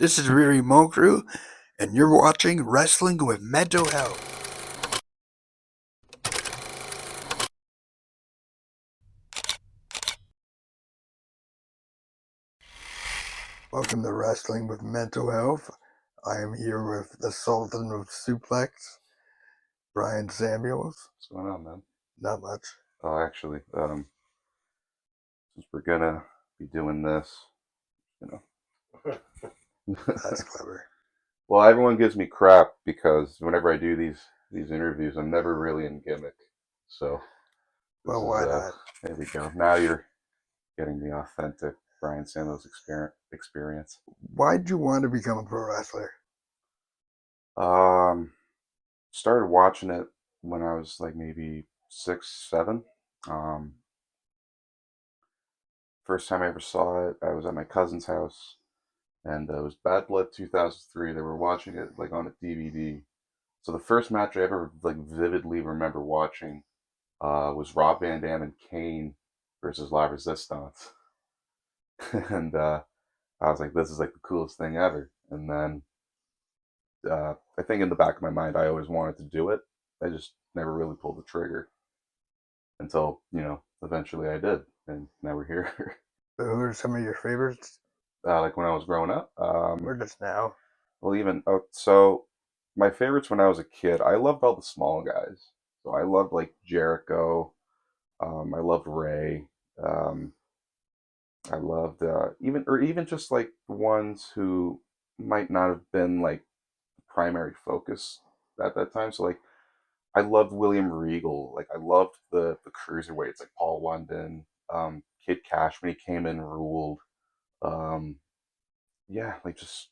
This is Riri Mokru, and you're watching Wrestling with Mental Health. Welcome to Wrestling with Mental Health. I am here with the Sultan of Suplex, Bryan Samuels. What's going on, man? Not much. Oh, actually, since we're gonna be doing this, you know. That's clever. Well, everyone gives me crap because whenever I do these interviews, I'm never really in gimmick. So this Well, is why not? there we go. Now you're getting the authentic Bryan Samuels experience. Why'd you want to become a pro wrestler? Um, Started watching it when I was like maybe 6, 7. Um, First time I ever saw it, I was at my cousin's house. And it was Bad Blood 2003. They were watching it like on a DVD. So the first match I ever like vividly remember watching was Rob Van Dam and Kane versus La Resistance, and I was like, this is like the coolest thing ever. And then I think in the back of my mind, I always wanted to do it. I just never really pulled the trigger until eventually I did, and now we're here. So who are some of your favorites? Like when I was growing up. Or just now? Well, even so, my favorites when I was a kid, I loved all the small guys. So I loved like Jericho. I loved Ray. Um, I loved even just like the ones who might not have been like the primary focus at that time. So like I loved William Regal. Like I loved the cruiserweights like Paul London, Kid Cash when he came in ruled. Um, yeah, like just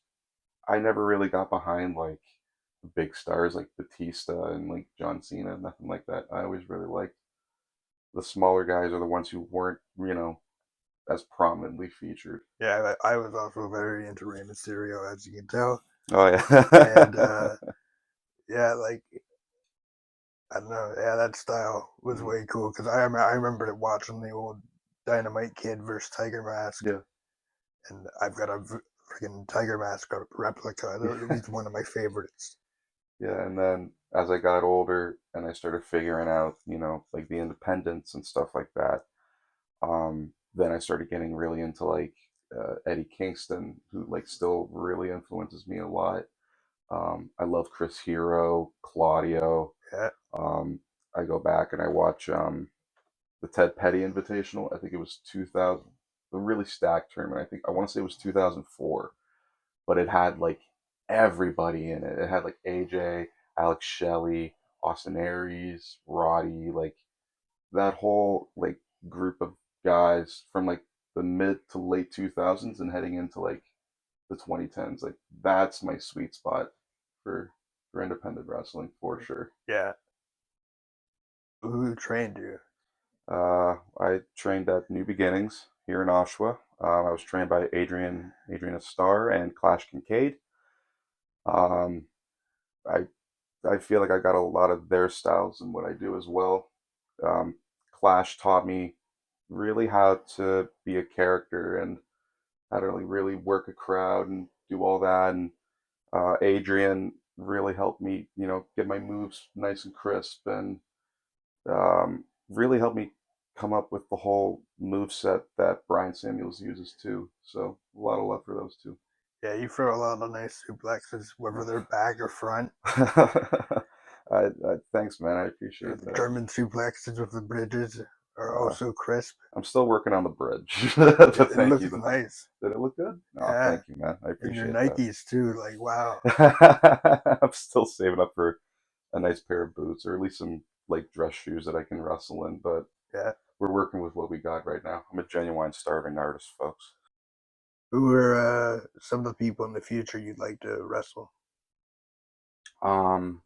I never really got behind like the big stars like Batista and like John Cena, nothing like that. I always really liked the smaller guys are the ones who weren't, as prominently featured. Yeah, I was also very into Rey Mysterio, as you can tell. Oh And yeah. yeah, like I don't know. Yeah, that style was Mhm. way cool because I remember watching the old Dynamite Kid versus Tiger Mask, Yeah. and I've got a freaking Tiger Mask replica. He's one of my favorites. Yeah, and then as I got older and I started figuring out, like the independents and stuff like that, then I started getting really into like Eddie Kingston, who like still really influences me a lot. I love Chris Hero, Claudio. Yeah, Um, I go back and I watch the Ted Petty Invitational. I think it was 2000, the really stacked tournament. I want to say it was 2004, but it had like everybody in it. It had like AJ, Alex Shelley, Austin Aries, Roddy, like that whole like group of guys from like the mid to late 2000s and heading into like the 2010s. Like that's my sweet spot for independent wrestling for sure. yeah. Who trained you? I trained at New Beginnings here in Oshawa. I was trained by Adrian Starr and Clash Kincaid. Um, I I feel like I got a lot of their styles in what I do as well. Um, Clash taught me really how to be a character and how to really work a crowd and do all that. And Adrian really helped me, get my moves nice and crisp and really helped me come up with the whole move set that Bryan Samuels uses too. So a lot of love for those two. Yeah, you throw a lot of nice suplexes, whether they're back or front. Thanks, man. I appreciate that. German suplexes with the bridges are Uh, also crisp. I'm still working on the bridge, but It thank you. looks nice. Did it look good? Oh, Yeah, thank you, man. I and your appreciate that. Nikes too. Like wow. I'm still saving up for a nice pair of boots or at least some like dress shoes that I can wrestle in, but Yeah. we're working with what we got right now. I'm a genuine starving artist, folks. Who are some of the people in the future you'd like to wrestle? Um,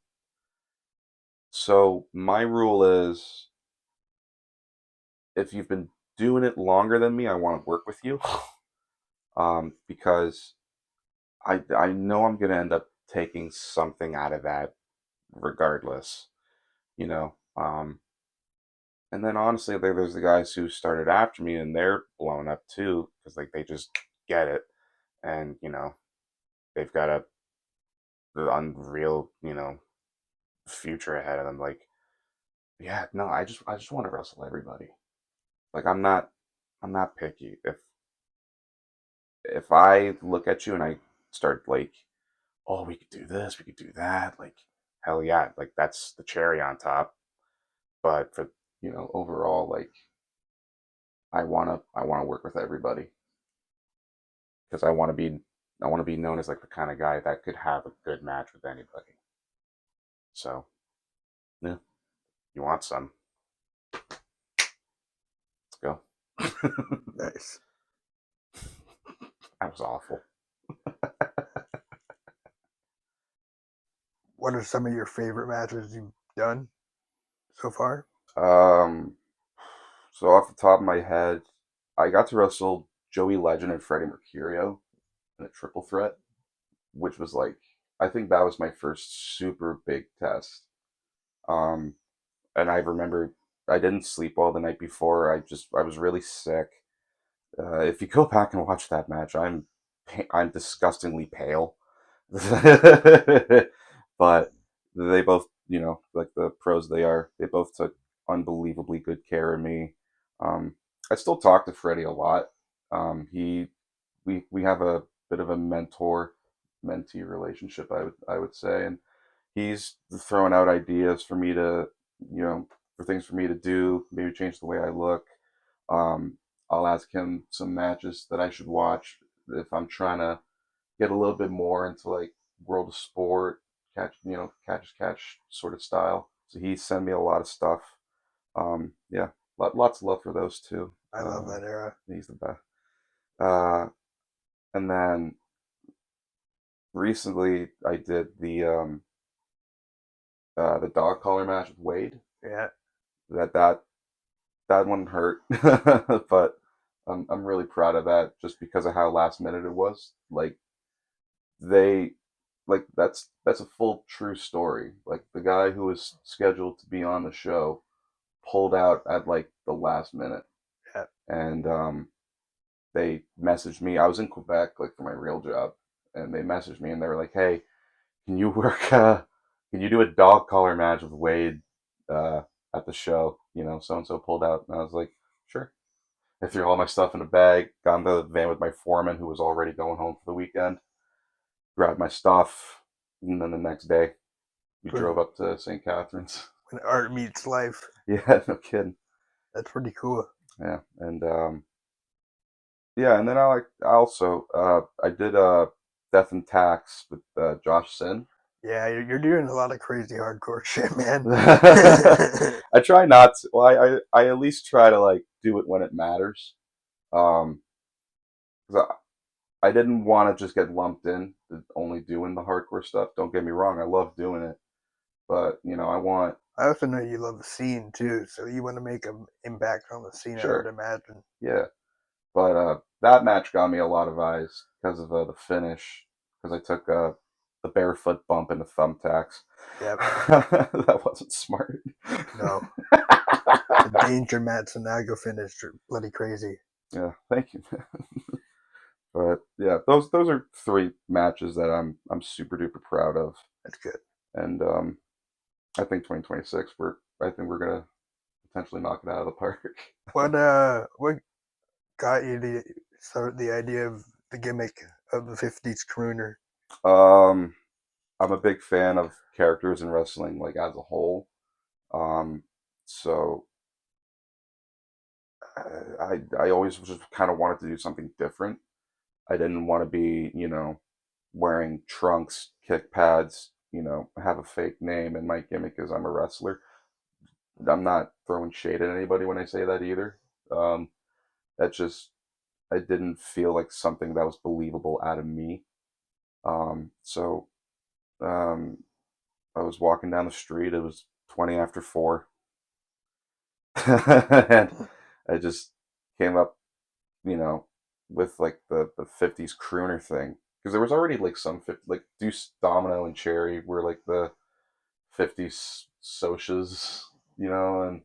so my rule is if you've been doing it longer than me, I want to work with you. Because I know I'm gonna end up taking something out of that regardless, you know. And then honestly, there's the guys who started after me and they're blown up too because like they just get it, and they've got a the unreal, future ahead of them. Like, yeah, no, I just want to wrestle everybody. Like, I'm not picky. If I look at you and I start like, oh, we could do this, we could do that, like, hell yeah, like that's the cherry on top. But for overall, like, I wanna work with everybody because I want to be known as like the kind of guy that could have a good match with anybody. So yeah, you want some? Let's go. Nice. That was awful. What are some of your favorite matches you've done so far? Um, so off the top of my head, I got to wrestle Joey Legend and Freddie Mercurio in a triple threat, which was like, I think that was my first super big test. Um, and I remember I didn't sleep well the night before. I was really sick. If you go back and watch that match, I'm disgustingly pale. But they both, like the pros they are, they both took unbelievably good care of me. Um, I still talk to Freddie a lot. He we have a bit of a mentor mentee relationship, I would say, and he's throwing out ideas for me to, for things for me to do, maybe change the way I look. Um, I'll ask him some matches that I should watch if I'm trying to get a little bit more into like world of sport, catch as catch sort of style. So he sent me a lot of stuff. Yeah, lots of love for those two. I love that era. He's the best. Uh, and then recently I did the dog collar match with Wade. Yeah, That one hurt, but I'm really proud of that just because of how last minute it was. Like they that's a full true story. Like the guy who was scheduled to be on the show pulled out at like the last minute, yeah. and they messaged me. I was in Quebec like for my real job, and they messaged me and they were like, "Hey, can you work? Can you do a dog collar match with Wade uh, at the show? So and so pulled out." And I was like, "Sure." I threw all my stuff in a bag, got in the van with my foreman who was already going home for the weekend, grabbed my stuff, and then the next day we When drove up to St. Catharines. when art meets life, Yeah, no kidding. that's pretty cool. Yeah, and yeah, and then I also I did Death and Tax with Josh Sin. Yeah, you're doing a lot of crazy hardcore shit, man. I try not to. Well, I at least try to like do it when it matters. Um, 'Cause I didn't want to just get lumped in to only doing the hardcore stuff. Don't get me wrong, I love doing it, but I want I also know you love the scene too, so you want to make an impact on the scene, I would sure, imagine. yeah. But that match got me a lot of eyes because of the finish. Because I took the barefoot bump in the thumbtacks. Yep. That wasn't smart. No. The Danger Matsunaga finish are bloody crazy. Yeah, thank you. But yeah, those are three matches that I'm super duper proud of, That's good. and I think 2026 I think we're gonna potentially knock it out of the park. What got you to start the idea of the gimmick of the '50s crooner? um, I'm a big fan of characters in wrestling, like as a whole. Um, so I always just kind of wanted to do something different. I didn't want to be, wearing trunks, kick pads, have a fake name, and my gimmick is I'm a wrestler. I'm not throwing shade at anybody when I say that either. Um, that just I didn't feel like something that was believable out of me. So um, I was walking down the street. It was 20 after 4, and I just came up, you know, with like the '50s crooner thing because there was already like some 50, like Deuce Domino and Cherry were like the '50s Soshas, and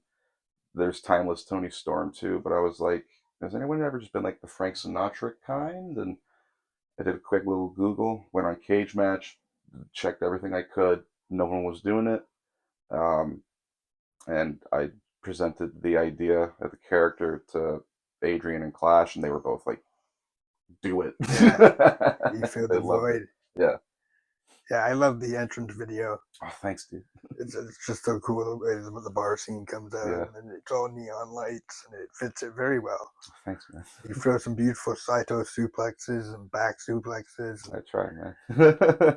there's Timeless Tony Storm too. But I was like, has anyone ever just been like the Frank Sinatra kind? And I did a quick little Google, went on Cage Match, checked everything I could. No one was doing it. Um, and I presented the idea of the character to Adrian and Clash, and they were both like, "Do it." Yeah, you feel They the loved it. void. Yeah. Yeah, I love the entrance video. Oh, thanks, dude. It's just so cool the way the bar scene comes out, Yeah. and then it's all neon lights, and it fits it very well. Oh, thanks, man. You throw some beautiful Saito suplexes and back suplexes, and I try, man.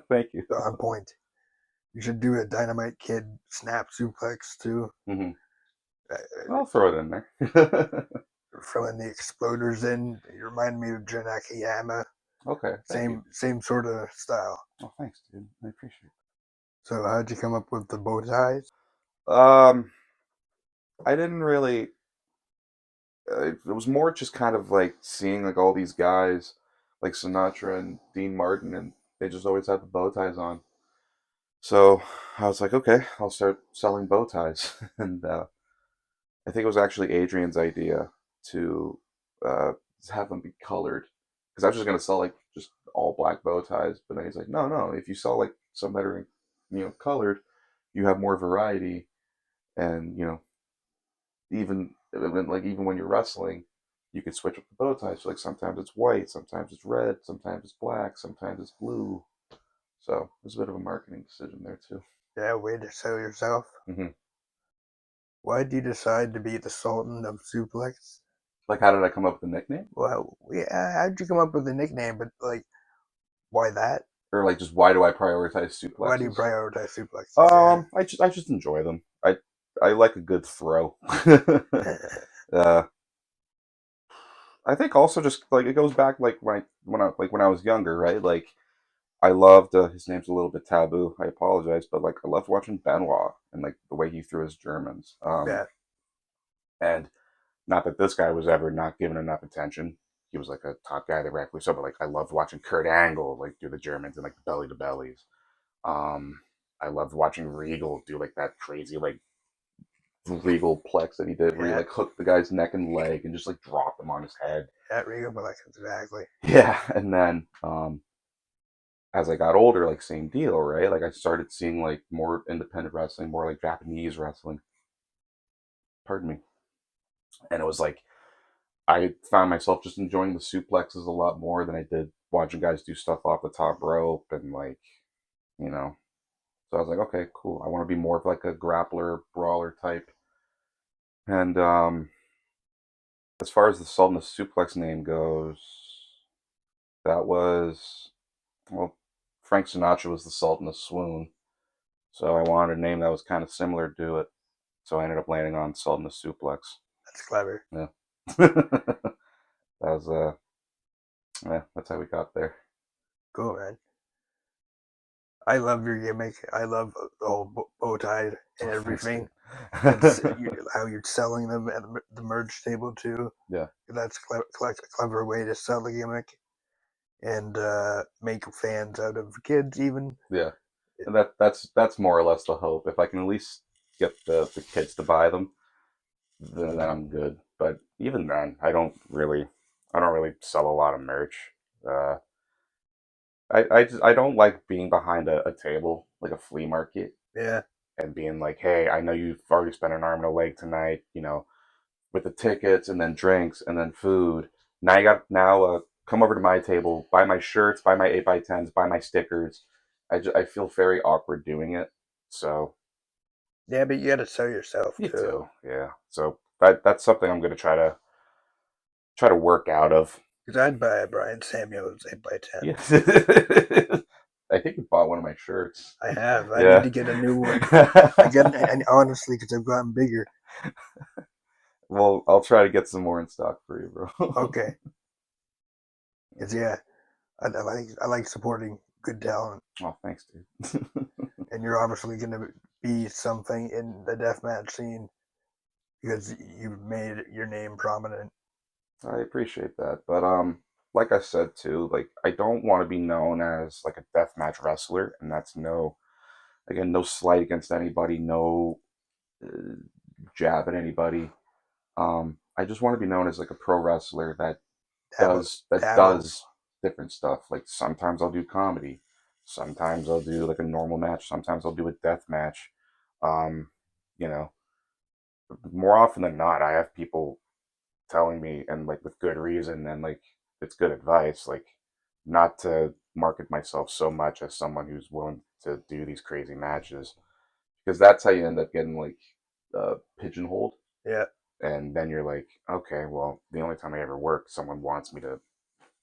Thank you. they're on point. You should do a Dynamite Kid snap suplex too. Hmm. Uh, I'll throw it in there. Throwing the exploders in, you remind me of Jun Akiyama. Okay, thank you. Same sort of style. Oh, thanks, dude. I appreciate So how'd you come up with the bow ties? it. I didn't really. It was more just kind of like seeing like all these guys, like Sinatra and Dean Martin, and they just always had the bow ties on. So I was like, okay, I'll start selling bow ties, and I think it was actually Adrian's idea to uh, have them be colored because I was just gonna sell like just all black bow ties, but then he's like, no, no, if you sell like some that are colored, you have more variety, and even when you're wrestling, you can switch up the bow ties. So like sometimes it's white, sometimes it's red, sometimes it's black, sometimes it's blue. So it was a bit of a marketing decision there too. Yeah, way to sell yourself. Hmm. Why did you decide to be the Sultan of Suplex? Like, how did I come up with the nickname? Well, yeah, how'd you come up with the nickname? But like, why that? Or like just why do I prioritize Why do you suplexes? prioritize suplexes? I just enjoy them. I like a good throw. Yeah, uh, I think also just like it goes back like when I was younger, right? Like I loved his name's a little bit taboo. I apologize, but like I loved watching Benoit and like the way he threw his Germans. yeah, And not that this guy was ever not given enough attention. He was like a top guy, that rightfully so. But like I loved watching Kurt Angle like do the Germans and like the belly to bellies. Um, I loved watching Regal do like that crazy like Regal plex that he did, where he yeah, like hooked the guy's neck and leg and just like dropped him on his head. Regal, but like exactly. Yeah, and then as I got older, like same deal, right? Like I started seeing like more independent wrestling, more like Japanese wrestling. Pardon me. And it was like I found myself just enjoying the suplexes a lot more than I did watching guys do stuff off the top rope and like, you know. So I was like, okay, cool. I want to be more of like a grappler, brawler type. And as far as the Sultan of Suplex name goes, that was well, Frank Sinatra was the Sultan of Swoon. So I wanted a name that was kind of similar to it. So I ended up landing on Sultan of Suplex. That's clever. Yeah. That was yeah, that's how we got there. Cool, man. I love your gimmick. I love the whole bow tie and Oh, thanks, everything. It's dude. how you're selling them at the merge table too. Yeah. That's a clever way to sell the gimmick and make fans out of kids even. Yeah. And that's more or less the hope. If I can at least get the kids to buy them, then I'm good. But even then, I don't really sell a lot of merch. Uh, I don't like being behind a table like a flea market Yeah, and being like, hey, I know you've already spent an arm and a leg tonight, with the tickets and then drinks and then food. Now come over to my table, buy my shirts, buy my 8x10s, buy my stickers. I feel very awkward doing it. So yeah, but you got to sell yourself you too. do, yeah. So that's something I'm gonna try to work out of. Because I'd buy a Bryan Samuels 8x10. Yeah. I think you bought one of my shirts. I have. I need Yeah. to get a new one. And honestly, because I've gotten bigger. Well, I'll try to get some more in stock for you, bro. Okay. Because yeah, I like supporting good talent, Oh, thanks, dude. and you're obviously going to be something in the deathmatch scene because you've made your name prominent. I appreciate that, but like I said too, like I don't want to be known as like a deathmatch wrestler, and that's no slight against anybody, no uh, jab at anybody. I just want to be known as like a pro wrestler that Dabble, does dabbles. different stuff. Like sometimes I'll do comedy, sometimes I'll do like a normal match, sometimes I'll do a death match. Um, you know, more often than not, I have people telling me, and like with good reason, and like it's good advice, like not to market myself so much as someone who's willing to do these crazy matches, because that's how you end up getting like pigeonholed. Yeah. And then you're like, okay, well, the only time I ever work, someone wants me to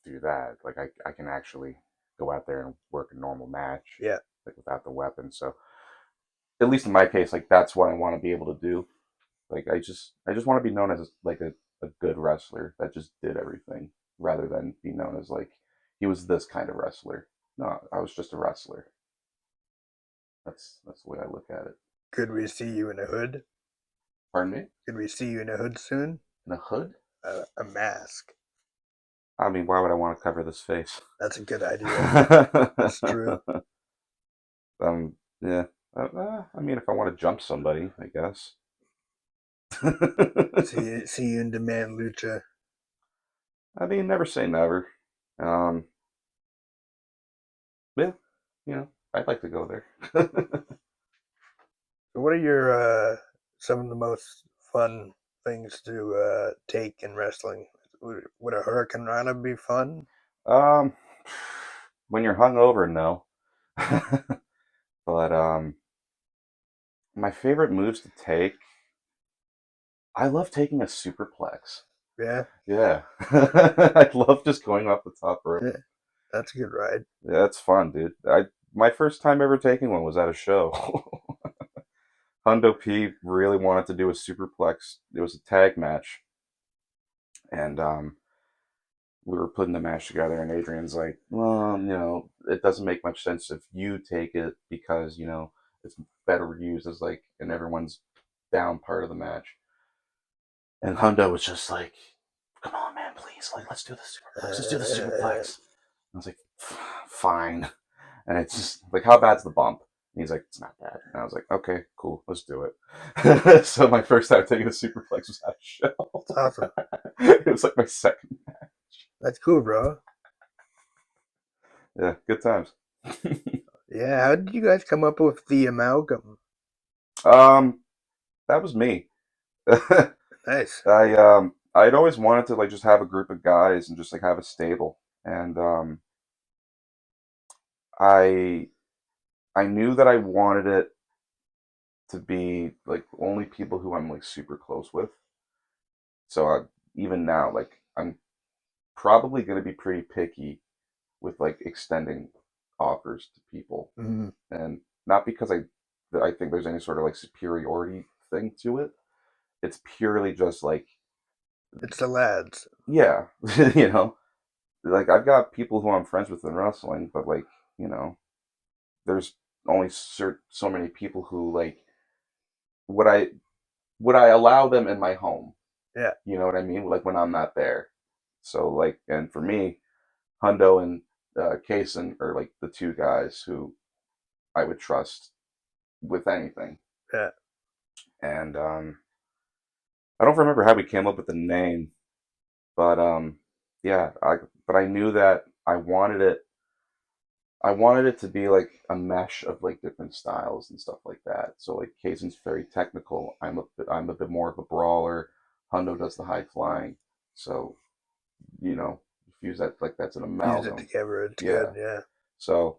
do that. Like I can actually go out there and work a normal match, Yeah. like without the weapon. So at least in my case, like that's what I want to be able to do. Like I just want to be known as like a good wrestler that just did everything, rather than be known as like he was this kind of wrestler. No, I was just a wrestler. That's the way I look at it. Could we see you in a hood? Pardon me? Could we see you in a hood soon? In a hood? A mask. I mean, why would I want to cover this face? That's a good idea. That's true. Yeah. I mean, if I want to jump somebody, I guess. See you in Demand Lucha. I mean, never say never. Um, yeah, I'd like to go there. So what are your some of the most fun things to take in wrestling? Would a Hurricane Rana be fun? um, when you're hungover, no. But my favorite moves to take, I love taking a superplex. Yeah, Yeah, I love just going off the top rope. yeah, that's a good ride. Yeah, that's fun, dude. My first time ever taking one was at a show. Hundo P really wanted to do a superplex. It was a tag match, and we were putting the match together, and Adrian's like, well, it doesn't make much sense if you take it because, it's better used as like in everyone's down part of the match. And Hundo was just like, come on, man, please, like, let's do the superplex. Let's do the superplex. I was like, fine. And it's just like, how bad's the bump? And he's like, it's not bad. And I was like, okay, cool, let's do it. So my first time taking a superplex was at a show. That's awesome. It was like my second. That's cool, bro. Yeah, good times. Yeah, how did you guys come up with the amalgam? um, that was me. Nice. I'd always wanted to like just have a group of guys and just like have a stable. And I I knew that I wanted it to be like only people who I'm like super close with. So even now, like I'm probably going to be pretty picky with like extending offers to people, Mm, and not because I think there's any sort of like superiority thing to it. It's purely just like, it's the lads. yeah, you know, like I've got people who I'm friends with in wrestling, but like, you know, there's only so many people who like would I would I allow them in my home? Yeah. You know what I mean? Like when I'm not there. So like, and for me, Hundo and Kaysen are like the two guys who I would trust with anything. Yeah. And I don't remember how we came up with the name, but yeah, but I knew that I wanted it to be like a mesh of like different styles and stuff like that. So like Kaysen's very technical. I'm a bit more of a brawler. Hundo does the high flying. So, fuse that like that's an Use it amalgam. together. It's Yeah. good. Yeah. So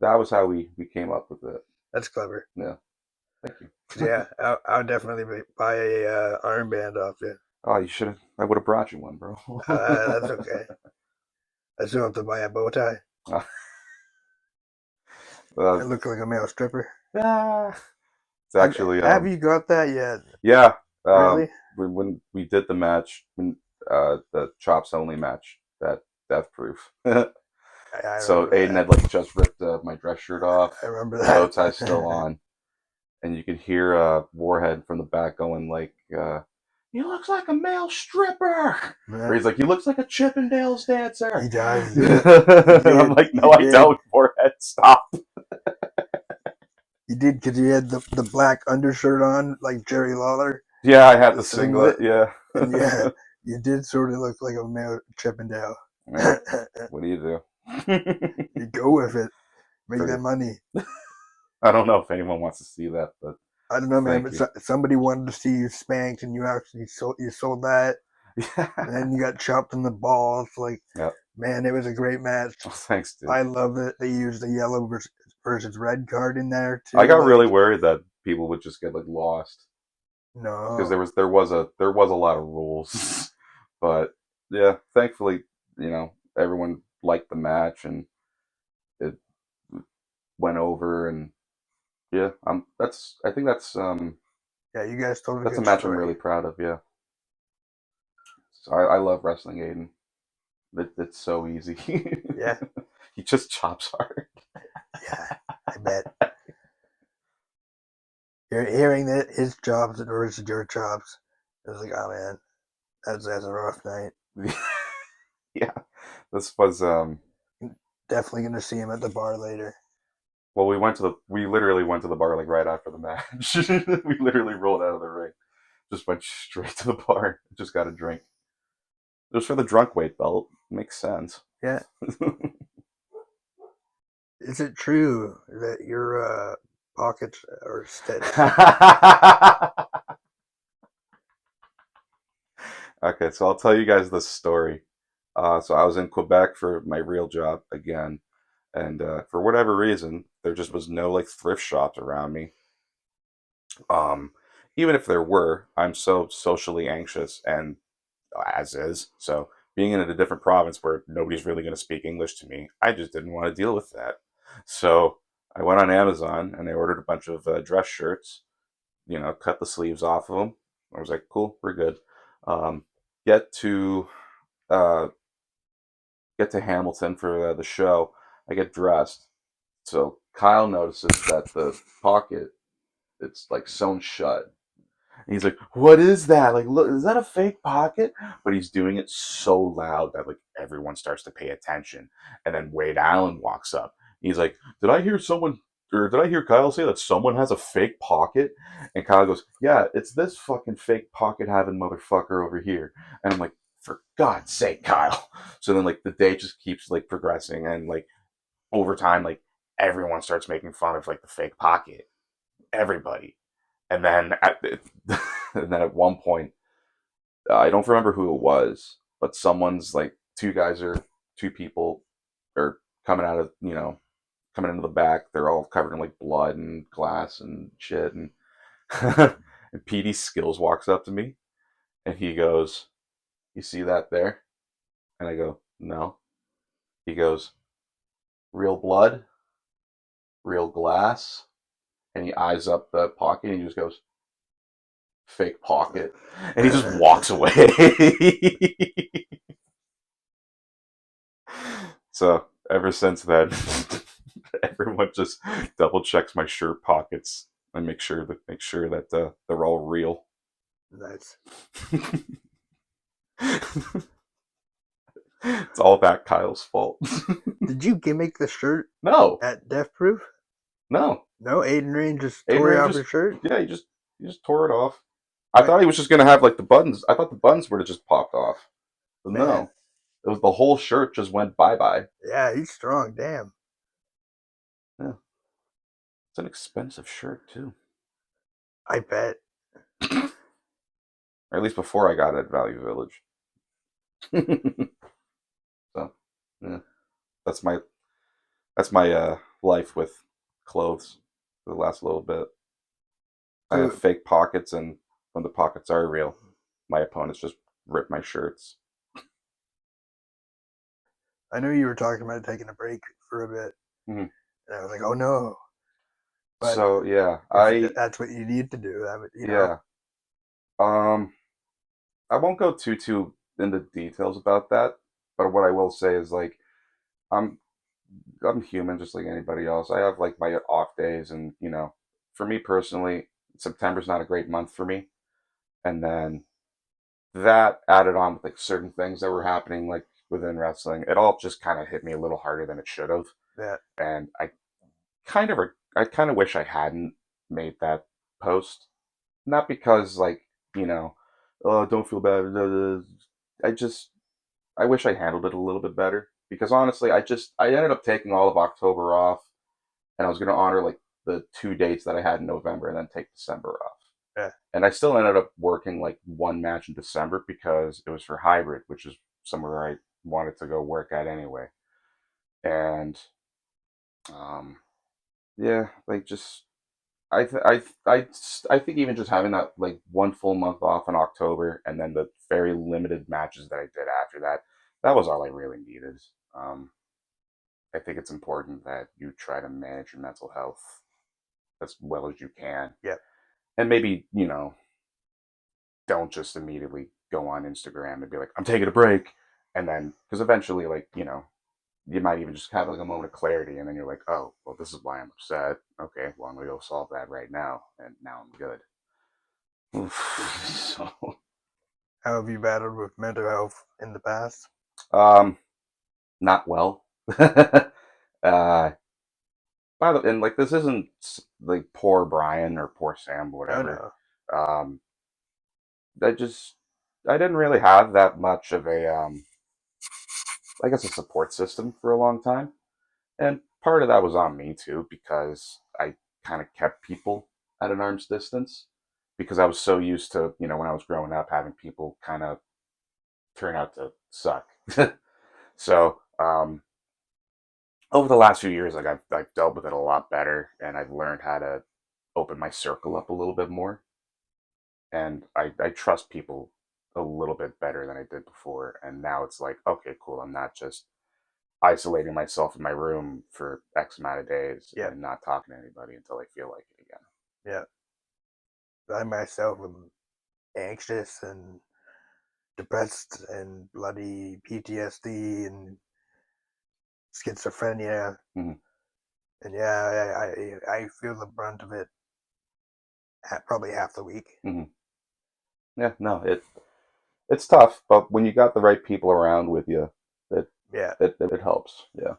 that was how we came up with it. That's clever. Yeah. Thank Yeah, you. I'll definitely buy a armband off you. Oh, you should have. I would have brought you one, bro. That's okay. I still have to buy a bow tie. I uh, look like a male stripper. ah, it's actually Have you got that yet? yeah. Really? When we did the match, when the chops only match, that Death Proof. I So remember Aiden that. had like just ripped my dress shirt off, I remember bow that. tie still on, and you could hear Warhead from the back going like, "He looks like a male stripper." Or he's like, "He looks like a Chippendales dancer." He does. And I'm like, "No, I don't." Warhead, stop. He did because he had the black undershirt on, like Jerry Lawler. Yeah, I had The the singlet. Yeah. And yeah, you did sort of look like a male Chippendale. Yeah. What do you do? You go with it. Make that Pretty. money. I don't know if anyone wants to see that, but I don't know, man, thank but you. somebody wanted to see you spanked, and you sold that, and Yeah. then you got chopped in the balls. Like, Yeah. man, it was a great match. Well, thanks, dude. I love it. They used the yellow versus red card in there I too. got really Like, worried that people would just get like lost because no, there was a lot of rules, but yeah, thankfully, everyone liked the match and it went over, and yeah, I think yeah, you guys told a that's a good match I'm really story. proud of. Yeah, so I love wrestling, Aiden. It's so easy. Yeah, He just chops hard. yeah, I bet. Hearing that his jobs versus your jobs, it was like, oh man, that's a rough night. Yeah, this was Definitely gonna see him at the bar later. well, we literally went to the bar like right after the match. We literally rolled out of the ring, just went straight to the bar, just got a drink. It was for the drunk weight belt. Makes sense. Yeah, is it true that your pockets are steady? Okay, so I'll tell you guys this story. So I was in Quebec for my real job again, and for whatever reason, there just was no like thrift shops around me. Um, Even if there were, I'm so socially anxious, and as is, so being in a different province where nobody's really going to speak English to me, I just didn't want to deal with that. So I went on Amazon and I ordered a bunch of dress shirts. Cut the sleeves off of them. I was like, cool, we're good. Um, get to uh, get to Hamilton for the show. I get dressed. So Kyle notices that the pocket it's like sewn shut. And he's like, "What is that? Like, look, is that a fake pocket?" But he's doing it so loud that like everyone starts to pay attention. And then Wade Allen walks up. He's like, "Did I hear someone, or did I hear Kyle say that someone has a fake pocket?" And Kyle goes, "Yeah, it's this fucking fake pocket having motherfucker over here." And I'm like, "For God's sake, Kyle!" So then like the day just keeps like progressing, and like over time, like everyone starts making fun of like the fake pocket. Everybody. And then and then at one point, I don't remember who it was, but someone's like two people are coming out of coming into the back. They're all covered in like blood and glass and shit. And and PD Skills walks up to me and he goes, "You see that there?" And I go, "No." He goes, "Real blood, real glass." And he eyes up the pocket and he just goes, "Fake pocket." And he just walks away. So ever since then, everyone just double checks my shirt pockets and make sure that they're all real. Nice. It's all that Kyle's fault. Did you gimmick the shirt No, at Death Proof? no. No, Aiden Rain just Aiden tore you Ray off your just shirt. yeah, he just tore it off. I What thought he was just gonna have like the buttons. I thought the buttons would have just popped off. But man? no, it was the whole shirt just went bye bye. Yeah, he's strong. Damn. Yeah, it's an expensive shirt too. I bet. Or at least before I got it at Value Village. So yeah, that's my life with clothes for the last little bit. I have So fake pockets, and when the pockets are real, my opponents just rip my shirts. I know you were talking about taking a break for a bit, Mm-hmm. and I was like, oh no. But So yeah, if that's what you need to do, that would, yeah, um, I won't go too into details about that, but what I will say is like I'm I'm human just like anybody else. I have like my off days, and for me personally, September's not a great month for me. And then that added on with like certain things that were happening like within wrestling, it all just kind of hit me a little harder than it should have. that And I kind of wish I hadn't made that post, not because like you know, oh don't feel bad. I just I wish I handled it a little bit better because honestly, I ended up taking all of October off, and I was going to honor like the 2 dates that I had in November and then take December off. Yeah. And I still ended up working like one match in December because it was for hybrid, which is somewhere I wanted to go work at anyway. And um, yeah, like just I think even just having that like one full month off in October and then the very limited matches that I did after that, that was all I really needed. Um, I think it's important that you try to manage your mental health as well as you can, Yep. and maybe don't just immediately go on Instagram and be like, I'm taking a break, and then because eventually, like you might even just have like a moment of clarity, and then you're like, oh, well, this is why I'm upset. Okay, well, I'm gonna go solve that right now, and now I'm good. So, How have you battled with mental health in the past? um, not well. uh, and like this isn't like poor Brian or poor Sam, Oh whatever. no. Um, I just I didn't really have that much of a I guess a support system for a long time. And part of that was on me too, because I kind of kept people at an arm's distance because I was so used to, when I was growing up, having people kind of turn out to suck. So, over the last few years, like I've dealt with it a lot better and I've learned how to open my circle up a little bit more. And I trust people a little bit better than I did before. And now it's like, okay, cool. I'm not just isolating myself in my room for X amount of days Yep. and not talking to anybody until I feel like it again. Yeah. I myself am anxious and depressed and bloody PTSD and schizophrenia. Mm-hmm. And yeah, I feel the brunt of it probably half the week. Mm-hmm. Yeah, no, it's tough, but when you got the right people around with you, it Yeah. it helps. Yeah.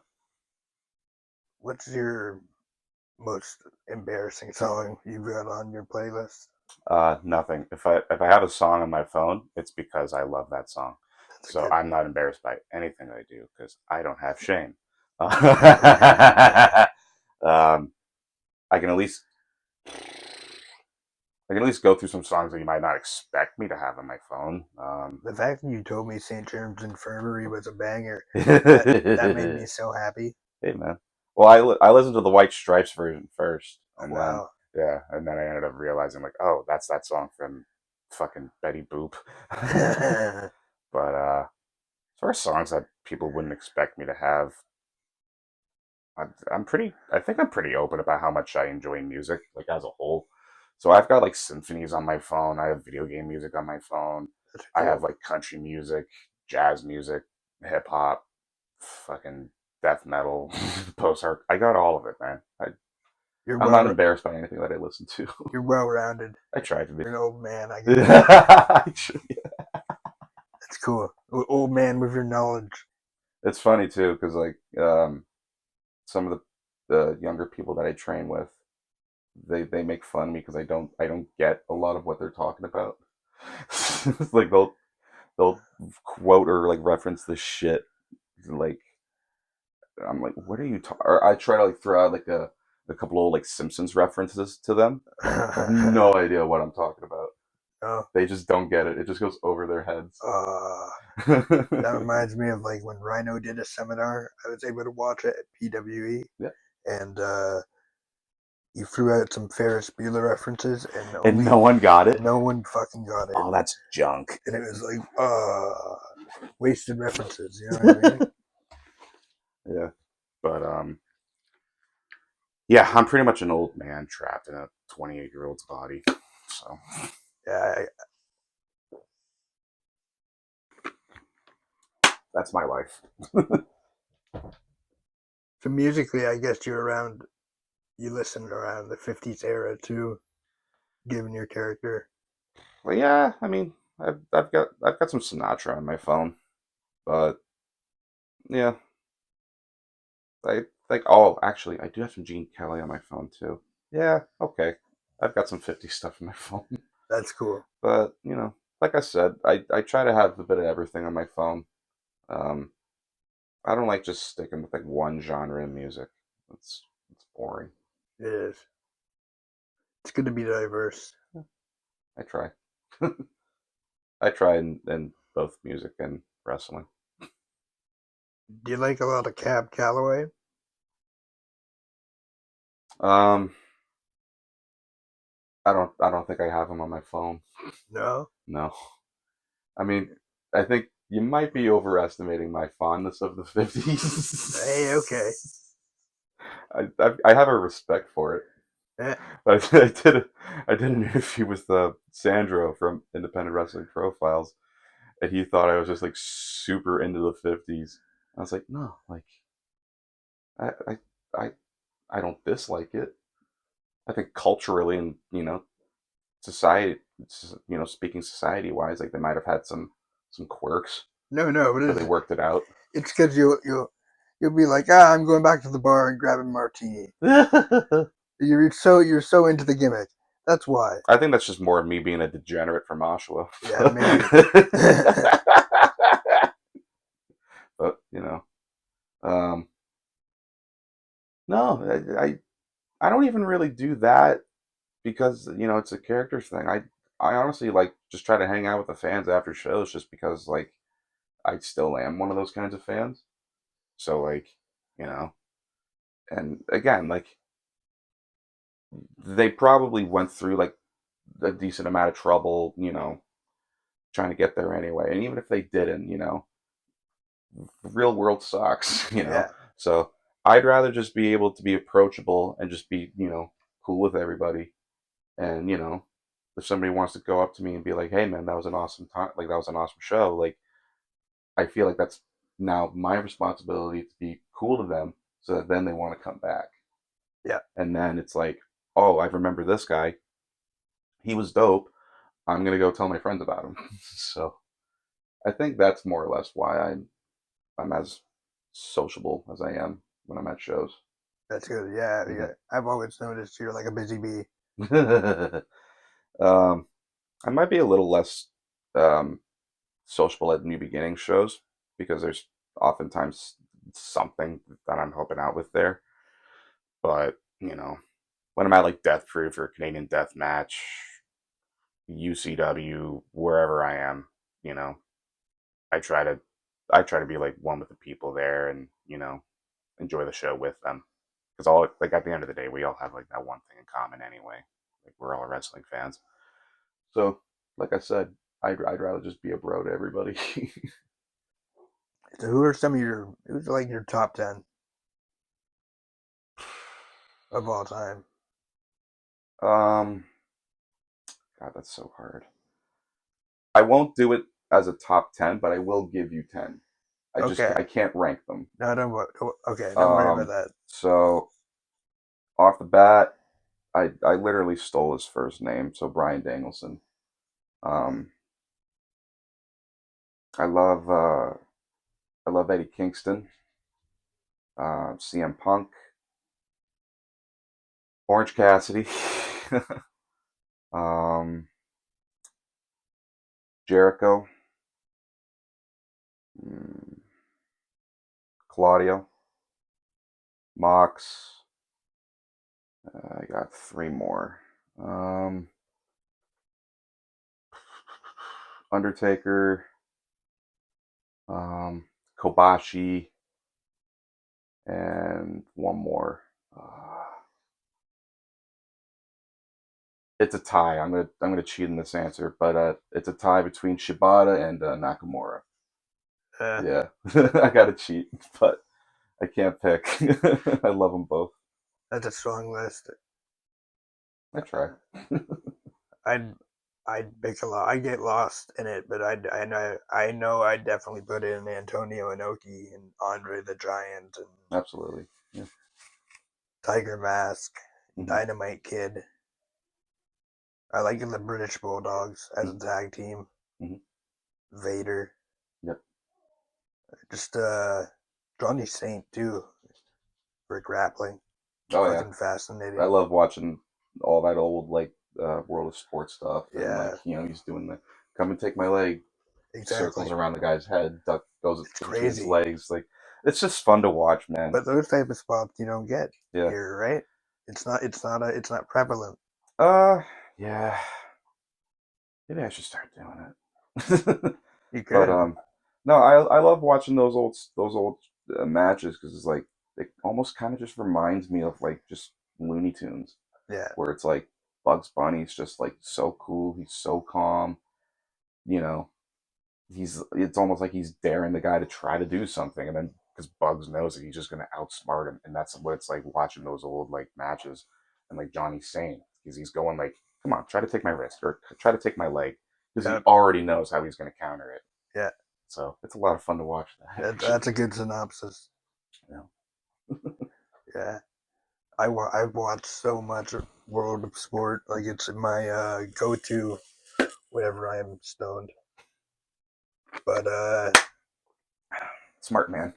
What's your most embarrassing song you've got on your playlist? Nothing. If I have a song on my phone, it's because I love that song. That's a So good I'm not embarrassed by anything I do because I don't have shame. one. um, I can at least I can at least go through some songs that you might not expect me to have on my phone. The fact that you told me St. Germ's Infirmary was a banger, that made Hey me so happy. man. Well, I listened to the White Stripes version first, Oh, and then wow. and then I ended up realizing like, oh, that's that song from fucking Betty Boop. But as far as songs that people wouldn't expect me to have, I'm pretty. I think I'm pretty open about how much I enjoy music, like as a whole. So I've got like symphonies on my phone. I have video game music on my phone. That's I have cool. like country music, jazz music, hip hop, fucking death metal, post hardcore. I got all of it, man. You're I'm not well. embarrassed by anything that I listen to. You're well rounded. I try to be. You're an old man. I get that. It's That's cool. Old man with your knowledge. funny too, because like some of the younger people that I train with, they make fun of me because I don't get a lot of what they're talking about. Like they'll quote or like reference this shit. Like I'm like, what are you talking? Or I try to like throw out like a couple of like Simpsons references to them. I have no idea what I'm talking about. Oh, They just don't get it. It just goes over their heads. uh, that reminds me of like when Rhino did a seminar. I was able to watch it at PWE, Yeah. and you threw out some Ferris Bueller references, and And only no one got it. no one fucking got it. Oh, that's junk. And it was like, wasted references. You know what I mean? Yeah. But yeah, I'm pretty much an old man trapped in a 28-year-old's body. So Yeah. that's my life. So musically, I guess you're around. You listened around the '50s era too, given your character. Well, yeah, I mean, I've got some Sinatra on my phone, but yeah, I like oh, actually, I do have some Gene Kelly on my phone too. Yeah, okay, I've got some 50 stuff on my phone, That's cool. but like I said, I try to have a bit of everything on my phone. Um, I don't like just sticking with like one genre of music. It's boring. It is. It's good to be diverse. I try. I try in both music and wrestling. Do you like a lot of Cab Calloway? Um, I don't think I have them on my phone. No? No. I mean, I think you might be overestimating my fondness of the Hey, okay. 50s. I have a respect for it. Eh, But I did an interview with Sandro from Independent Wrestling Profiles, and he thought I was just like super into the 50s. I was like, no, like I I I, I don't dislike it. I think culturally and society, speaking society wise, like they might have had some quirks, no, but but they worked it out. it's because you'll be like, ah, I'm going back to the bar and grabbing a martini. I You're so into the gimmick. That's why. think that's just more of me being a degenerate from Oshawa. Yeah, maybe. But um, no, I don't even really do that because it's a characters thing. I honestly like just try to hang out with the fans after shows just because like I still am one of those kinds of fans. So like you know, and again like they probably went through like a decent amount of trouble, trying to get there anyway. And even if they didn't, real world sucks, Yeah, So I'd rather just be able to be approachable and just be, cool with everybody. And, if somebody wants to go up to me and be like, hey man, that was an awesome time, like that was an awesome show, like I feel like that's now my responsibility to be cool to them so that then they want to come back. yeah, And then it's like, oh, I remember this guy. He was dope. I'm gonna go tell my friends about him. So I think that's more or less why I'm as sociable as I am when I'm at shows. that's good. Yeah, yeah. I've always noticed you're like a busy bee. um, I might be a little less um, sociable at new beginning shows because there's oftentimes something that I'm helping out with there. But when I'm at like Death Proof or Canadian Death Match, UCW, wherever I am, you know, I try to I try to be like one with the people there and enjoy the show with them because all like at the end of the day we all have like that one thing in common anyway. Like we're all wrestling fans. So like I said, I'd rather just be a bro to everybody. So who's like your top 10 of all time? um, God, that's so hard. I won't do it as a top 10, but I will give you 10. Okay. I can't rank them. No, okay, don't worry about that. So off the bat, I literally stole his first name, so Brian Danielson. Um, I love I love Eddie Kingston, CM Punk, Orange Cassidy, um, Jericho, mm, Claudio, Mox. I got three more. Um, Undertaker, um, Kobashi, and one more. It's a tie. I'm gonna cheat in this answer, but it's a tie between Shibata and Nakamura. Uh, Yeah, I gotta cheat, but I can't pick. I love them both. that's a strong list. I try. I'd I'd pick a lot. I get lost in it, but I know I'd definitely put in Antonio Inoki and Andre the Giant and Absolutely. Yeah. Tiger Mask, Hmm. Dynamite Kid. I like the British Bulldogs as Hmm. a tag team. Hmm. Vader, Yep. just Johnny Saint too for grappling. Oh yeah. Fucking I fascinating. love watching all that old like World of Sports stuff, and like Yeah, he's doing the come and take my leg, circles exactly. around the guy's head, duck goes It's in between his crazy. legs. Like it's just fun to watch, man. But those type of spots you don't get Yeah. here, right? It's not prevalent. Uh, yeah. Maybe I should start doing it. You But could. no, I love watching those old matches because it's like it almost kind of just reminds me of like just Looney Tunes, Yeah. where it's like Bugs Bunny's just like so cool, he's so calm, you know. It's almost like he's daring the guy to try to do something, and then because Bugs knows that he's just gonna outsmart him, and that's what it's like watching those old like matches, and like Johnny's saying because he's going like, "Come on, try to take my wrist or try to take my leg," because he Yeah. already knows how he's gonna counter it. Yeah. So it's a lot of fun to watch that That's a actually. good synopsis. You know? Yeah. I've watched so much World of Sport. Like it's my go-to whenever I am stoned. But Smart man.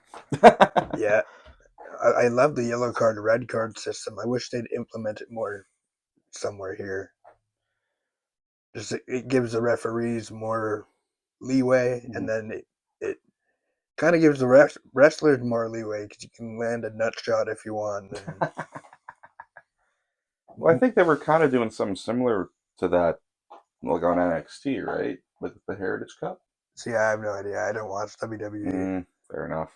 yeah, I love the yellow card, red card system. I wish they'd implement it more somewhere here. Just it gives the referees more leeway, and then it kind of gives the wrestlers more leeway because you can land a nut shot if you want. And Well, I think they were kind of doing something similar to that, like on NXT, right? With the Heritage Cup. see, I have no idea. I don't watch WWE. Fair enough.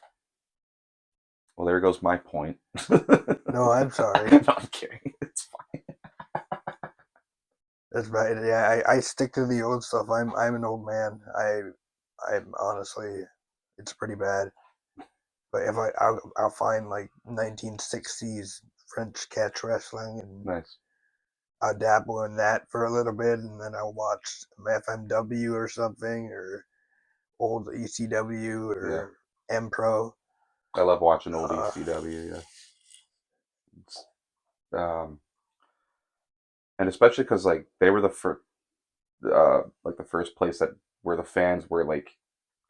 Well, there goes my point. No, No, I'm sorry. I'm kidding. It's That's right. Yeah, I stick to the old stuff. I'm an old man. I'm honestly, it's pretty bad. But if I'll find like 1960s French catch wrestling, and nice. I'll dabble in that for a little bit, and then I'll watch FMW or something, or old ECW Yeah, or M Pro. I love watching old Uh, ECW. Yeah, it's, and especially because like they were the first, like the first place that where the fans were like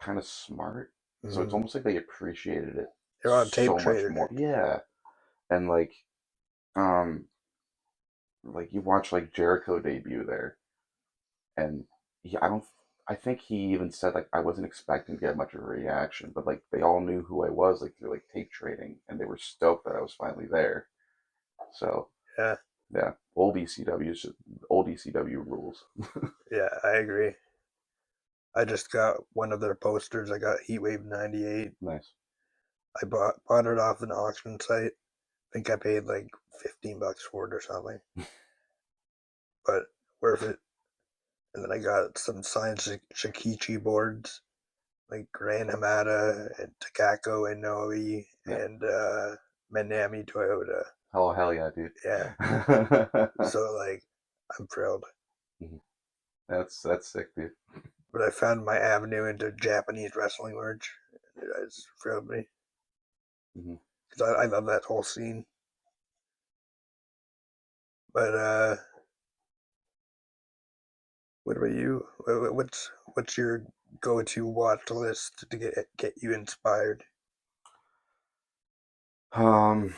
kind of smart. So it's mm, almost like they appreciated it they're on tape so much trader. more. Yeah, and um, like you watch like Jericho debut there, and I don't. I think he even said like I wasn't expecting to get much of a reaction, but like they all knew who I was like through like tape trading, and they were stoked that I was finally there. So Yeah, yeah, old ECW rules. yeah, I agree. I just got one of their posters. I got Heatwave '98. Nice. I bought it off an auction site. I think I paid like $15 for it or something, but worth it. And then I got some signed Shikichi boards, like Grand Hamada and Takako and Noe Yeah. and Manami Toyota. Oh hell yeah, dude. Yeah, so like I'm thrilled. That's sick, dude. But I found my avenue into Japanese wrestling merch. It has thrilled me Hmm. because I love that whole scene. But what about you? What's your go-to watch list to get you inspired? Um,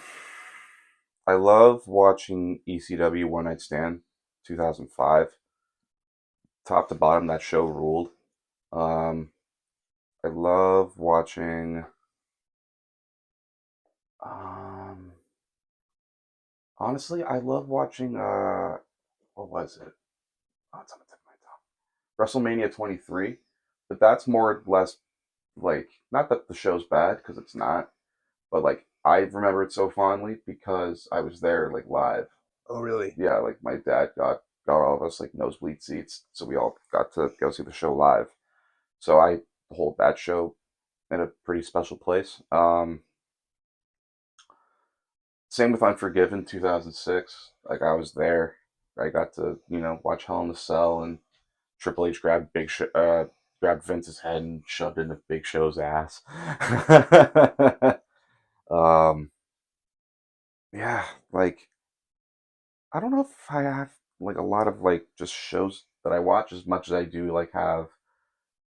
I love watching ECW One Night Stand, 2005. Top to bottom, that show ruled. Um, I love watching. Um, honestly, I love watching. What was it? Oh, it's on the tip of my tongue. WrestleMania 23, but that's more or less like not that the show's bad because it's not, but like I remember it so fondly because I was there like live. Oh, really? Yeah, like my dad got all of us like nosebleed seats, so we all got to go see the show live. So I hold that show in a pretty special place. Same with Unforgiven 2006. Like I was there. I got to watch Hell in a Cell and Triple H grabbed Vince's head and shoved it into Big Show's ass. um, yeah, like I don't know if I have like a lot of like just shows that I watch as much as I do like have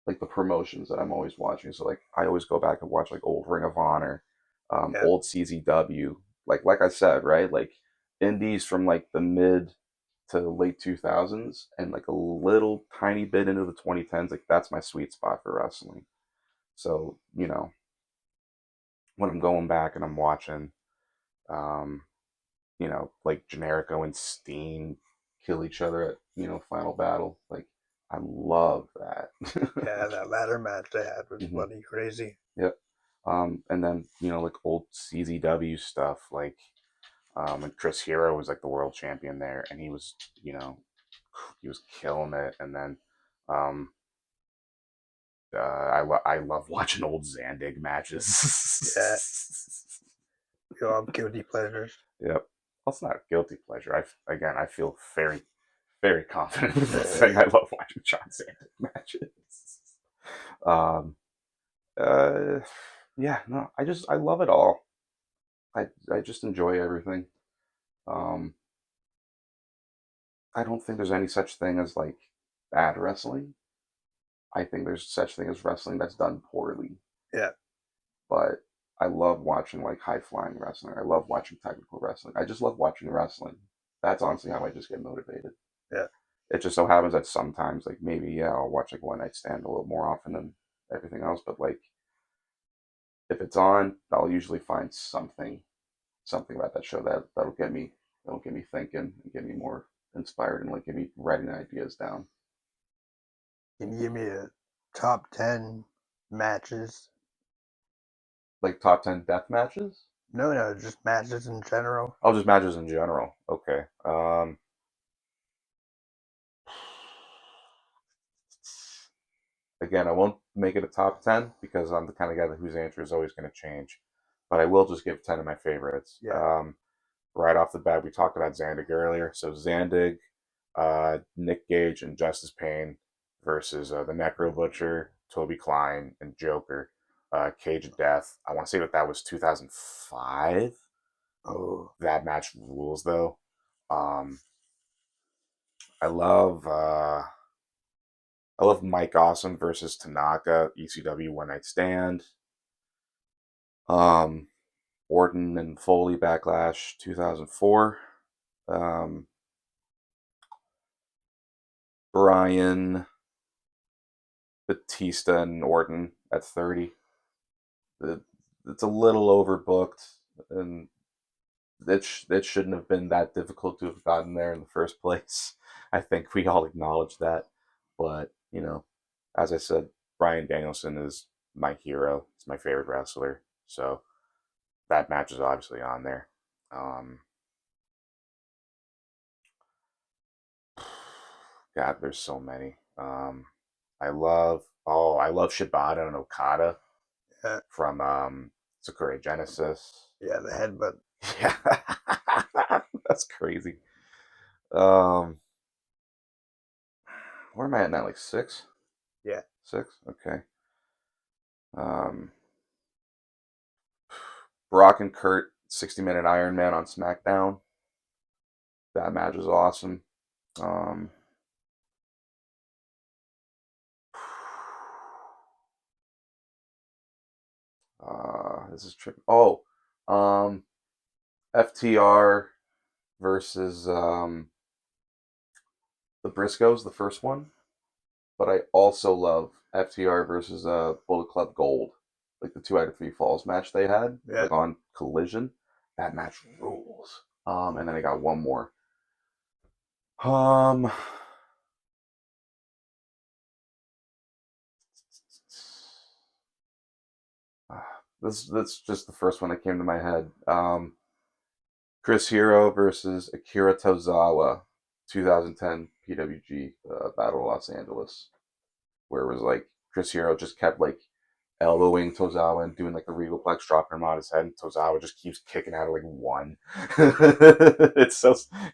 like the promotions that I'm always watching. So like I always go back and watch like old Ring of Honor, Yeah, old CZW. Like I said, right? Like indies from like the mid to late 2000s and like a little tiny bit into the 2010s. Like that's my sweet spot for wrestling. So, when I'm going back and I'm watching, um, like Generico and Steen kill each other at, Final Battle, like, I love that. Yeah, that ladder match they had was hmm bloody crazy. Yep. And then, like old CZW stuff, like, and Chris Hero was like the world champion there, and you know, he was killing it. And then, um, I love watching old Zandig Yeah, matches. you all have guilty pleasures. Yep. That's not a guilty pleasure. Again, I feel very, very confident with saying I love watching John Zandig matches. Um, uh, yeah, no, I love it all. I just enjoy everything. Um, I don't think there's any such thing as like bad wrestling. I think there's such thing as wrestling that's done poorly. Yeah, But I love watching like high flying wrestling. I love watching technical wrestling. I just love watching wrestling. That's honestly how I just get motivated. yeah. It just so happens that sometimes, like maybe I'll watch like One Night Stand a little more often than everything else. But like if it's on, I'll usually find something about that show that'll get me thinking and get me more inspired and like get me writing ideas down. Can you give me a top 10 matches? Like top 10 death matches. No, no, just matches in general. Oh, just matches in general. Okay. Again, I won't make it a top 10 because I'm the kind of guy whose answer is always going to change. But I will just give 10 of my favorites. Yeah. Right off the bat, we talked about Zandig earlier. So Zandig, Nick Gage, and Justice Payne versus the Necro Butcher, Toby Klein, and Joker. Cage of Death. I want to say that was 2005. Oh, That match rules, though. Um, I love uh, I love Mike Awesome versus Tanaka, ECW One Night Stand. Um, Orton and Foley Backlash 2004. Um, Brian, Batista, and Orton at 30. It's a little overbooked, and it shouldn't have been that difficult to have gotten there in the first place. I think we all acknowledge that. But, as I said, Brian Danielson is my hero. He's my favorite wrestler. So that match is obviously on there. Um, God, there's so many. I love Shibata and Okada yeah, from Sakura Genesis. yeah, the headbutt. Yeah, that's crazy. Um, where am I at now? Like six? Yeah, Six? Okay. Um, Brock and Kurt, 60-minute Iron Man on SmackDown. That match was awesome. Um, this is tricky. Oh, um, FTR versus the Briscoes, the first one. But I also love FTR versus Bullet Club Gold, like the 2 out of 3 falls match they had, yeah. like on Collision. That match rules. And then I got one more. Um, that's just the first one that came to my head. Chris Hero versus Akira Tozawa, 2010 PWG Battle Los Angeles, where it was like Chris Hero just kept like elbowing Tozawa and doing like the regal plex, dropping him on his head, and Tozawa just keeps kicking out of like one.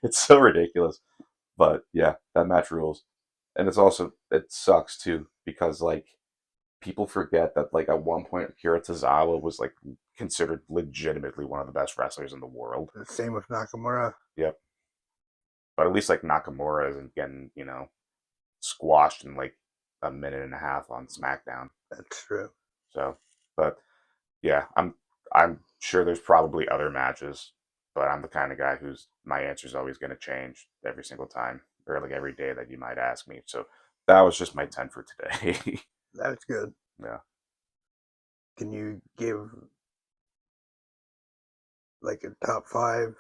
It's so ridiculous. But yeah, that match rules. And it sucks too, because like people forget that like at one point Akira Tozawa was like considered legitimately one of the best wrestlers in the world. The same with Nakamura. Yep. But at least like Nakamura isn't getting, squashed in like a minute and a half on SmackDown. That's true. So, but yeah, I'm sure there's probably other matches, but I'm the kind of guy whose my answer is always going to change every single time or like every day that you might ask me. So that was just my 10 for today. That's good. Yeah. Can you give like a top five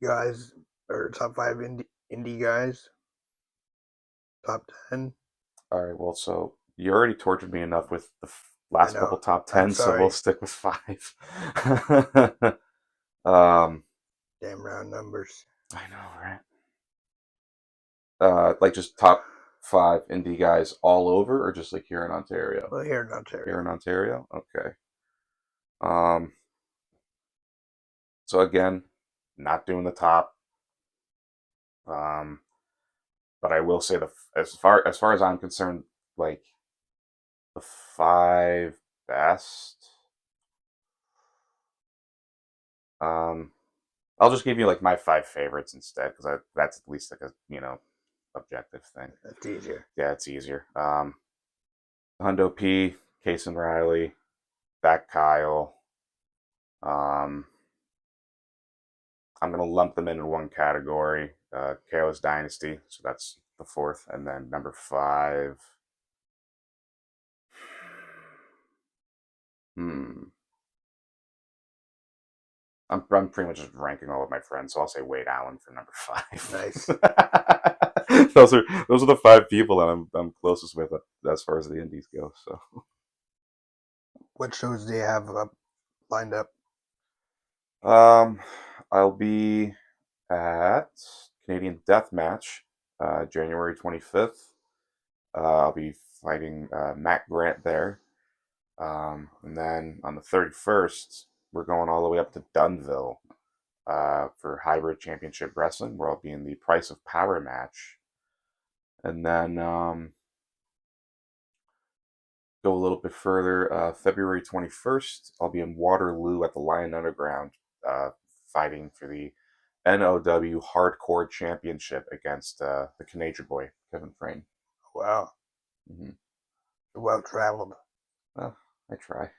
guys or top five indie guys? Top 10? All right. Well, so you already tortured me enough with the I last couple know. top I'm tens, so we'll sorry. stick with five. um, Damn round numbers. I know, right? Like just top five indie guys all over, or just like here in Ontario? Well, here in Here Ontario. in Ontario, okay. Um, so again, not doing the top. Um, but I will say the as far as I'm concerned, like the five best. Um, I'll just give you like my five favorites instead because that's at least like a objective thing. That's easier. Yeah, it's easier. Hundo P, Case and Riley, that Kyle. Um, I'm gonna lump them into one category. Chaos Dynasty, so that's the fourth, and then number five. Hmm. I'm pretty much just ranking all of my friends, so I'll say Wade Allen for number Nice. five. those are the five people that I'm closest with as far as the indies go. So What shows do you have lined up? um, I'll be at Canadian Deathmatch, January 25th. I'll be fighting Matt Grant there, and then on the 31st, we're going all the way up to Dunnville for Hybrid Championship Wrestling, where I'll be in the Price of Power match. And then go a little bit further, February 21st, I'll be in Waterloo at the Lion Underground fighting for the NOW Hardcore Championship against the Canadian boy, Kevin Frayne. Wow. Mm-hmm. Well traveled. Well, I try.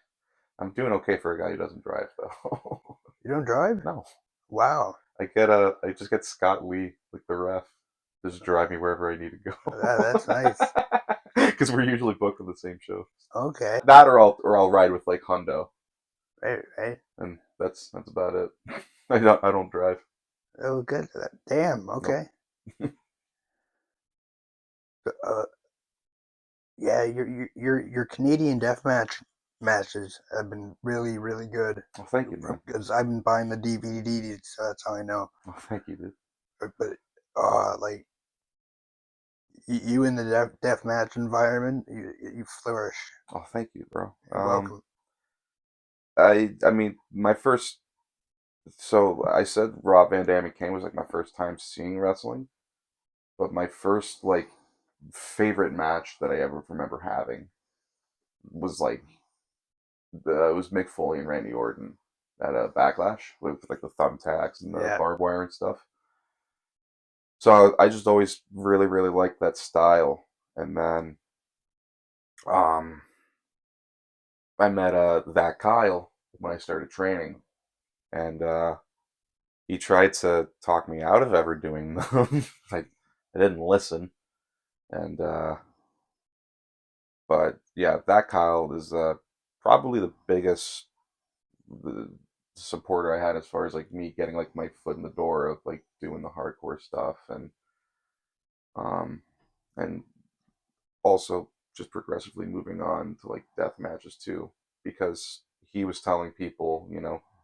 I'm doing okay for a guy who doesn't drive, though. You don't drive? No. Wow. I just get Scott Lee, like the ref, just drive me wherever I need to That's nice. go. Because we're usually booked on the same show. Okay. That or I'll ride with like Hundo, Right, right. and that's about it. I don't drive. Oh, good. Damn. Nope. Okay. Uh, yeah, your Canadian deathmatch matches have been really, really good. Well, thank you, man. Because I've been buying the DVDs, so that's how I know. Well, thank you, dude. But like you in the deathmatch environment, you flourish. Oh, thank you, bro. You're welcome. I mean, my first. So I said Rob Van Dam and Kane was like my first time seeing wrestling, but my first like favorite match that I ever remember having was like it was Mick Foley and Randy Orton at a Backlash with like the thumbtacks and the Yeah. barbed wire and stuff. So I just always really really liked that style, and then um I met that Kyle when I started training, and he tried to talk me out of ever doing them. I didn't listen, and but yeah, that Kyle is probably the biggest the supporter I had as far as like me getting like my foot in the door of like doing the hardcore stuff, um and also just progressively moving on to like death matches too, because he was telling people,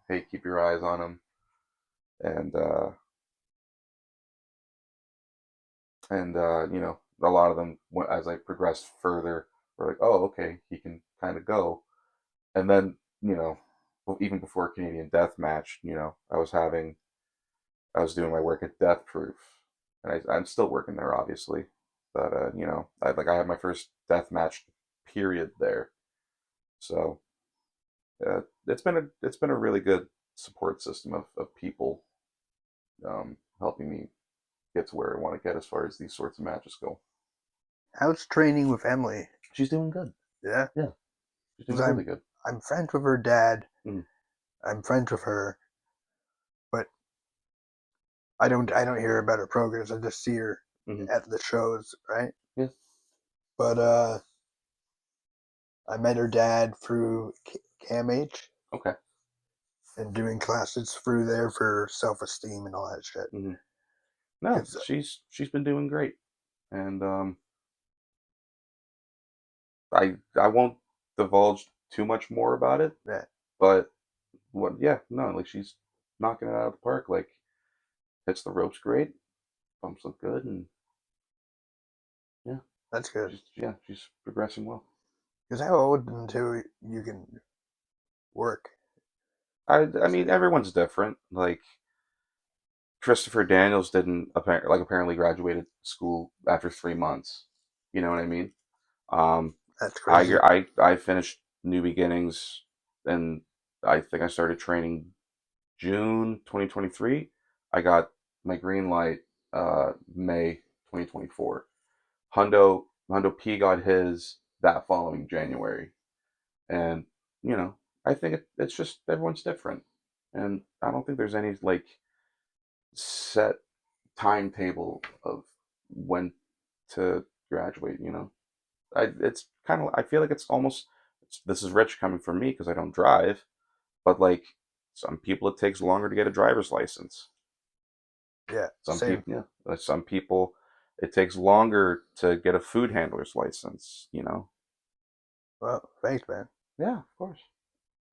hey, keep your eyes on him, and a lot of them as I progressed further were like, oh, okay, he can kind of go. And then even before Canadian Death Match, I was doing my work at Death Proof, and I'm still working there, obviously. But I had my first death match period there, so it's been a really good support system of people helping me get to where I want to get as far as these sorts of matches go. How's training with Emily? She's doing good. Yeah. Yeah, she's Because doing really good. I'm friends with her dad. Mm. I'm friends with her, but I don't hear about her progress. I just see her Mm-hmm. at the shows, right? Yeah. But I met her dad through Cam H Okay. and doing classes through there for self-esteem and all that shit. Mm-hmm. No, 'Cause, she's been doing great, and I won't divulge too much more about it, yeah, but yeah, no, like she's knocking it out of the park. Like hits the ropes great, bumps look good, and yeah, that's good. she's progressing well. Because how old until you can work? I mean, everyone's different. Like Christopher Daniels didn't apparently graduated school after 3 months. You know what I mean? Um, That's crazy. I finished New Beginnings, and I think I started training June 2023. I got my green light May 2024. Hundo P got his that following January, and you know I think it's just everyone's different, and I don't think there's any like set timetable of when to graduate. It's kind of I feel like it's almost this is rich coming from me because I don't drive, but like some people it takes longer to get a driver's license. Yeah, Some same. people, yeah, some people it takes longer to get a food handler's license. Well, thanks, man. Yeah, of course.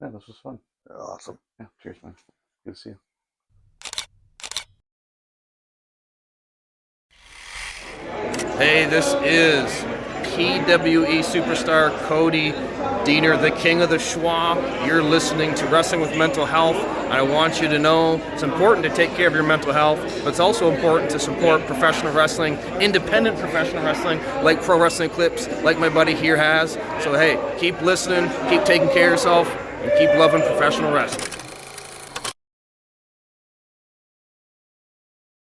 Yeah, this was fun. Awesome. Yeah, cheers, man. Good to see you. Hey, this is PWE superstar Cody Diener, the king of the schwa. You're listening to Wrestling with Mental Health. I want you to know it's important to take care of your mental health, but it's also important to support professional wrestling, independent professional wrestling, like Pro Wrestling Clips, like my buddy here has. So hey, keep listening, keep taking care of yourself, and keep loving professional wrestling.